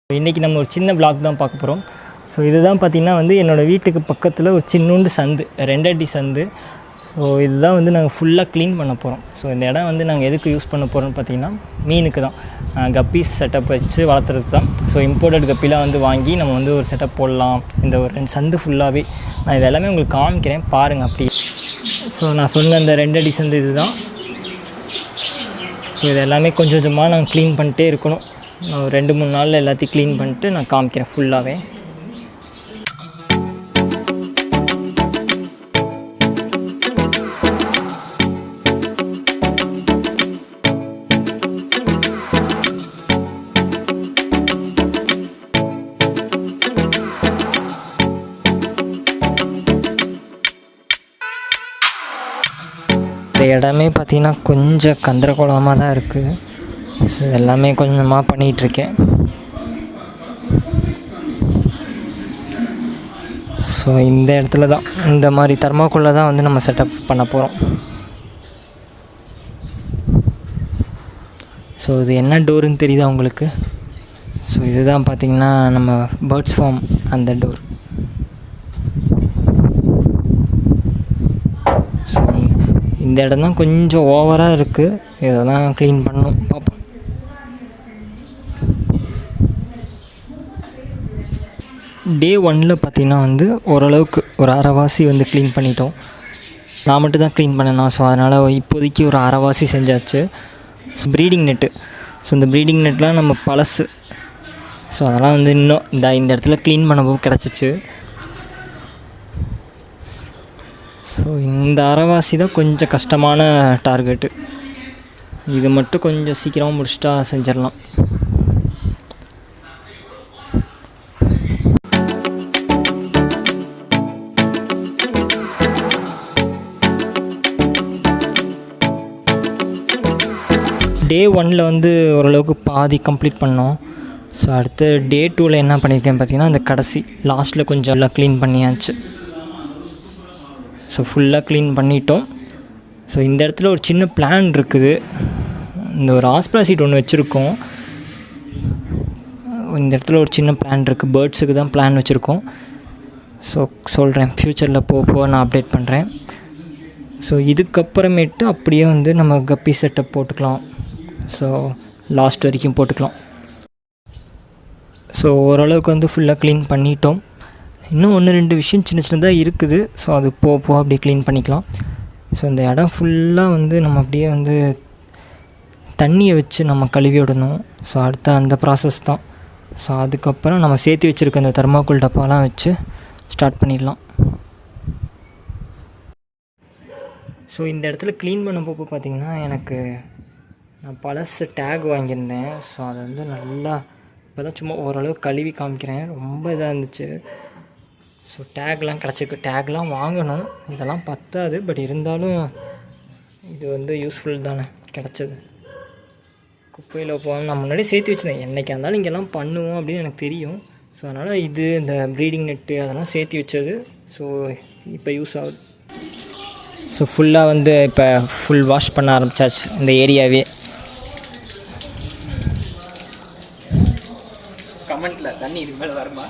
இன்றைக்கி நம்ம ஒரு சின்ன vlog தான் பார்க்க போகிறோம். ஸோ இதுதான் பார்த்திங்கன்னா வந்து என்னோடய வீட்டுக்கு பக்கத்தில் ஒரு சின்னூண்டு சந்து, 2 அடி சந்து. ஸோ இதுதான் வந்து நாங்கள் ஃபுல்லாக க்ளீன் பண்ண போகிறோம். ஸோ இந்த இடம் வந்து நாங்கள் எதுக்கு யூஸ் பண்ண போகிறோம்னு பார்த்திங்கன்னா மீனுக்கு தான், கப்பீஸ் செட்டப் வச்சு வளர்த்துறதுக்கு தான். ஸோ இம்போர்ட்டட் கப்பிலாம் வந்து வாங்கி நம்ம வந்து ஒரு செட்டப் போடலாம். இந்த ஒரு 2 சந்து ஃபுல்லாகவே நான் இது எல்லாமே உங்களுக்கு காமிக்கிறேன் பாருங்கள் அப்படி. ஸோ நான் சொன்ன அந்த 2 அடி சந்து இது தான். ஸோ இது எல்லாமே கொஞ்சம் கொஞ்சமாக நாங்கள் க்ளீன் பண்ணிட்டே இருக்கணும். நான் ஒரு 2-3 நாளில் எல்லாத்தையும் க்ளீன் பண்ணிட்டு நான் காமிக்கிறேன் ஃபுல்லாகவே. இந்த இடமே பார்த்திங்கன்னா கொஞ்சம் கந்தரகோலமாக தான் இருக்குது. ஸோ எல்லாமே கொஞ்சமாக பண்ணிகிட்ருக்கேன். ஸோ இந்த இடத்துல தான் இந்த மாதிரி தர்மாக்குள்ளே தான் வந்து நம்ம செட்டப் பண்ண போகிறோம். ஸோ இது என்ன டோருன்னு தெரியுதா உங்களுக்கு? ஸோ இதுதான் பார்த்திங்கன்னா நம்ம பேர்ட்ஸ் ஃபார்ம் அந்த டோர். ஸோ இந்த இடம் தான் கொஞ்சம் ஓவராக இருக்குது, இதெல்லாம் க்ளீன் பண்ணணும், பார்ப்போம். டே 1 பார்த்திங்கன்னா வந்து ஓரளவுக்கு ஒரு அரைவாசி வந்து க்ளீன் பண்ணிட்டோம். நான் மட்டும் தான் க்ளீன் பண்ணேன். ஸோ அதனால் இப்போதைக்கு ஒரு அரைவாசி செஞ்சாச்சு. ஸோ ப்ரீடிங் நெட்டு, ஸோ இந்த ப்ரீடிங் நெட்லாம் நம்ம பழசு. ஸோ அதெல்லாம் வந்து இன்னும் இந்த இடத்துல க்ளீன் பண்ணவும் கிடச்சிச்சு. ஸோ இந்த அரைவாசி தான் கொஞ்சம் கஷ்டமான டார்கெட்டு. இது மட்டும் கொஞ்சம் சீக்கிரமாக முடிச்சிட்டா செஞ்சிடலாம். டே 1 வந்து ஓரளவுக்கு பாதி கம்ப்ளீட் பண்ணோம். ஸோ அடுத்து டே 2 என்ன பண்ணியிருக்கேன் பார்த்திங்கன்னா அந்த கடைசி லாஸ்ட்டில் கொஞ்சம் எல்லாம் க்ளீன் பண்ணியாச்சு. ஸோ ஃபுல்லாக க்ளீன் பண்ணிட்டோம். ஸோ இந்த இடத்துல ஒரு சின்ன பிளான் இருக்குது. இந்த ஒரு ஆஸ்பிராசிட் ஒன்று வச்சுருக்கோம். இந்த இடத்துல ஒரு சின்ன பிளான் இருக்குது, பேர்ட்ஸுக்கு தான் பிளான் வச்சுருக்கோம். ஸோ சொல்கிறேன், ஃப்யூச்சரில் போக நான் அப்டேட் பண்ணுறேன். ஸோ இதுக்கப்புறமேட்டு அப்படியே வந்து நம்ம கப்பி செட்டப் போட்டுக்கலாம். ஸோ லாஸ்ட் வரைக்கும் போட்டுக்கலாம். ஸோ ஓரளவுக்கு வந்து ஃபுல்லாக க்ளீன் பண்ணிட்டோம். இன்னும் 1-2 விஷயம் சின்ன சின்னதாக இருக்குது. ஸோ அது போக அப்படியே க்ளீன் பண்ணிக்கலாம். ஸோ இந்த இடம் ஃபுல்லாக வந்து நம்ம அப்படியே வந்து தண்ணியை வச்சு நம்ம கழுவி விடணும். ஸோ அடுத்த அந்த ப்ராசஸ் தான். ஸோ அதுக்கப்புறம் நம்ம சேர்த்து வச்சுருக்க அந்த தர்மாக்கோல் டப்பாலாம் வச்சு ஸ்டார்ட் பண்ணிடலாம். ஸோ இந்த இடத்துல க்ளீன் பண்ண போக பார்த்திங்கன்னா எனக்கு நான் பழசு டேக் வாங்கியிருந்தேன். ஸோ அதை வந்து நல்லா இப்போ தான் சும்மா ஓரளவு கழுவி காமிக்கிறேன். ரொம்ப இதாக இருந்துச்சு. ஸோ டேக்லாம் கிடச்சிருக்கு. டேக்லாம் வாங்கணும், இதெல்லாம் பத்தாது. பட் இருந்தாலும் இது வந்து யூஸ்ஃபுல் தானே, கிடச்சது. குப்பையில் போகணும், நான் முன்னாடி சேர்த்து வச்சுருந்தேன். என்றைக்கா இருந்தாலும் இங்கெல்லாம் பண்ணுவோம் அப்படின்னு எனக்கு தெரியும். ஸோ அதனால் இது இந்த ப்ரீடிங் நெட்டு அதெல்லாம் சேர்த்து வச்சது. ஸோ இப்போ யூஸ் ஆகுது. ஸோ ஃபுல்லாக வந்து இப்போ ஃபுல் வாஷ் பண்ண ஆரம்பித்தாச்சு இந்த ஏரியாவே. கமெண்ட்டில் தண்ணி இதுக்கு மேலே வருமா?